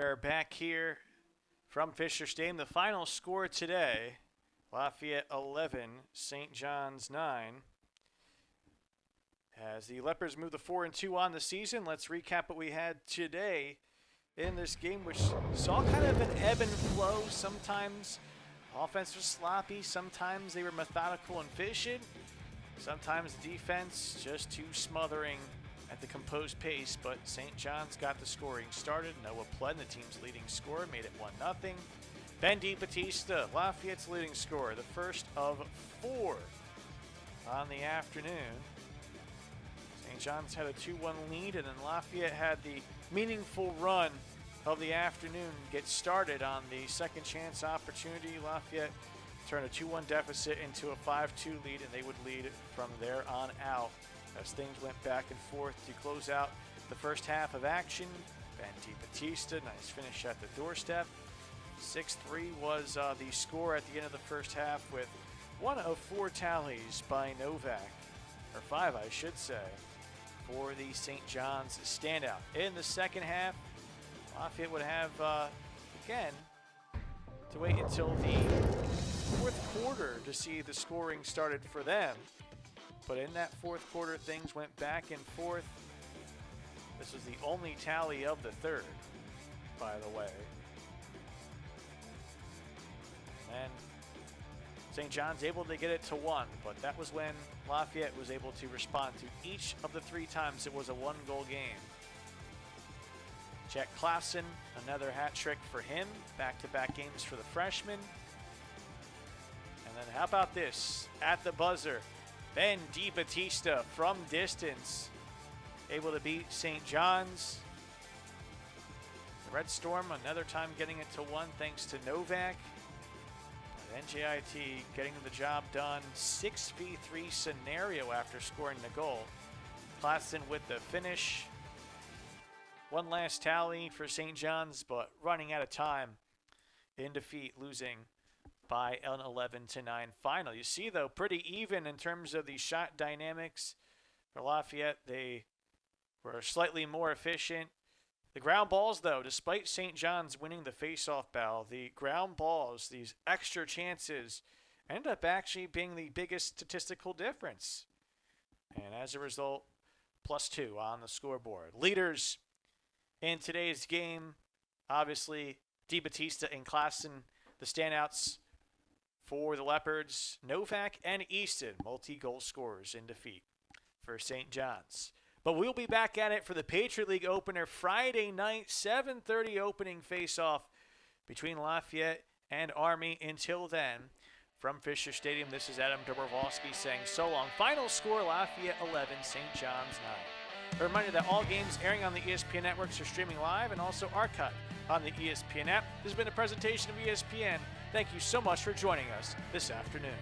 We're back here from Fisher Stadium. The final score today, Lafayette 11, St. John's 9. As the Leopards move to 4-2 on the season, let's recap what we had today in this game, which saw kind of an ebb and flow. Sometimes offense was sloppy, sometimes they were methodical and efficient, sometimes defense just too smothering at the composed pace, but St. John's got the scoring started. Noah Pledden, the team's leading scorer, made it 1-0. Ben DiBattista, Lafayette's leading scorer, the first of 4 on the afternoon. St. John's had a 2-1 lead, and then Lafayette had the meaningful run of the afternoon get started on the second chance opportunity. Lafayette turned a 2-1 deficit into a 5-2 lead, and they would lead from there on out as things went back and forth to close out the first half of action. Ben DiBattista, nice finish at the doorstep. 6-3 was the score at the end of the first half, with 1 of 4 tallies by Novak, or 5 I should say, for the St. John's standout. In the second half, Lafayette would have, again, to wait until the fourth quarter to see the scoring started for them. But in that fourth quarter, things went back and forth. This was the only tally of the third, by the way. And St. John's able to get it to 1, but that was when Lafayette was able to respond to each of the 3 times it was a 1-goal game. Jack Clausen, another hat trick for him. Back-to-back games for the freshman. And then how about this? At the buzzer, Ben DiBattista from distance, able to beat St. John's. The Red Storm another time getting it to 1 thanks to Novak. And NJIT getting the job done. 6v3 scenario after scoring the goal. Clausen with the finish. One last tally for St. John's, but running out of time in defeat, losing by an 11-9 final. You see, though, pretty even in terms of the shot dynamics. For Lafayette, they were slightly more efficient. The ground balls, though, despite St. John's winning the face-off battle, the ground balls, these extra chances, ended up actually being the biggest statistical difference. And as a result, +2 on the scoreboard. Leaders in today's game, obviously, DiBattista and Clausen, the standouts for the Leopards. Novak and Easton, multi-goal scorers in defeat for St. John's. But we'll be back at it for the Patriot League opener Friday night, 7:30 opening face-off between Lafayette and Army. Until then, from Fisher Stadium, this is Adam Dobrovolsky saying so long. Final score, Lafayette 11, St. John's 9. A reminder that all games airing on the ESPN networks are streaming live and also archived on the ESPN app. This has been a presentation of ESPN. Thank you so much for joining us this afternoon.